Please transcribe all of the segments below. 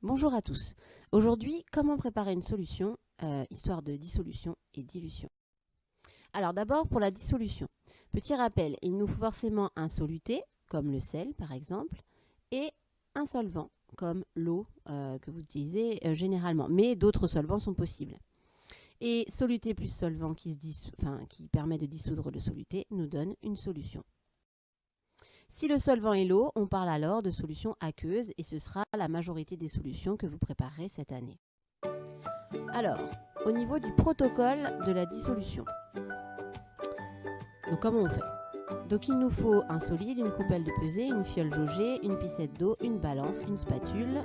Bonjour à tous. Aujourd'hui, comment préparer une solution, histoire de dissolution et dilution. Alors d'abord pour la dissolution. Petit rappel, il nous faut forcément un soluté, comme le sel par exemple, et un solvant, comme l'eau que vous utilisez généralement. Mais d'autres solvants sont possibles. Et soluté plus solvant qui permet de dissoudre le soluté nous donne une solution. Si le solvant est l'eau, on parle alors de solution aqueuse et ce sera la majorité des solutions que vous préparerez cette année. Alors, au niveau du protocole de la dissolution. Donc comment on fait? Donc il nous faut un solide, une coupelle de pesée, une fiole jaugée, une piscette d'eau, une balance, une spatule.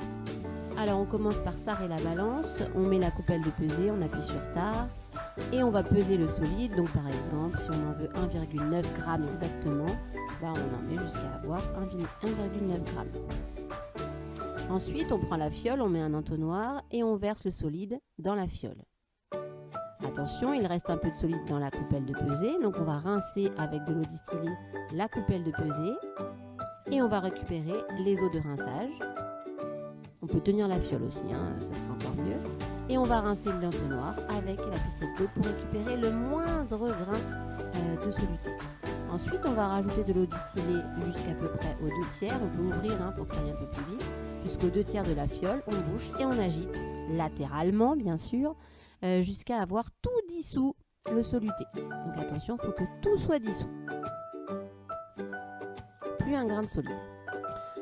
Alors on commence par tarer la balance, on met la coupelle de pesée, on appuie sur tare et on va peser le solide. Donc par exemple, si on en veut 1,9 g exactement, on en met jusqu'à avoir 1,9 g. Ensuite, on prend la fiole, on met un entonnoir et on verse le solide dans la fiole. Attention, il reste un peu de solide dans la coupelle de pesée, donc on va rincer avec de l'eau distillée la coupelle de pesée et on va récupérer les eaux de rinçage. On peut tenir la fiole aussi, ça sera encore mieux. Et on va rincer l'entonnoir avec la piscette d'eau pour récupérer le moindre grain de soluté. Ensuite, on va rajouter de l'eau distillée jusqu'à peu près aux 2/3. On peut ouvrir pour que ça aille un peu plus vite. Jusqu'aux 2/3 de la fiole, on bouche et on agite latéralement, bien sûr, jusqu'à avoir tout dissous le soluté. Donc attention, il faut que tout soit dissous. Plus un grain de solide.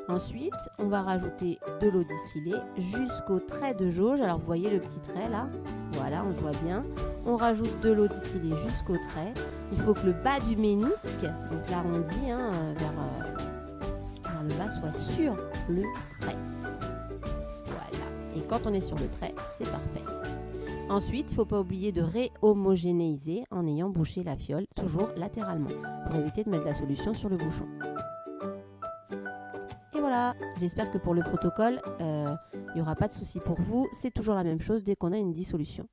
Ensuite, on va rajouter de l'eau distillée jusqu'au trait de jauge. Alors, vous voyez le petit trait là? Voilà, on le voit bien. On rajoute de l'eau distillée jusqu'au trait. Il faut que le bas du ménisque, donc l'arrondi vers le bas, soit sur le trait. Voilà. Et quand on est sur le trait, c'est parfait. Ensuite, il ne faut pas oublier de réhomogénéiser en ayant bouché la fiole, toujours latéralement, pour éviter de mettre la solution sur le bouchon. Et voilà, j'espère que pour le protocole, il n'y aura pas de souci pour vous. C'est toujours la même chose dès qu'on a une dissolution.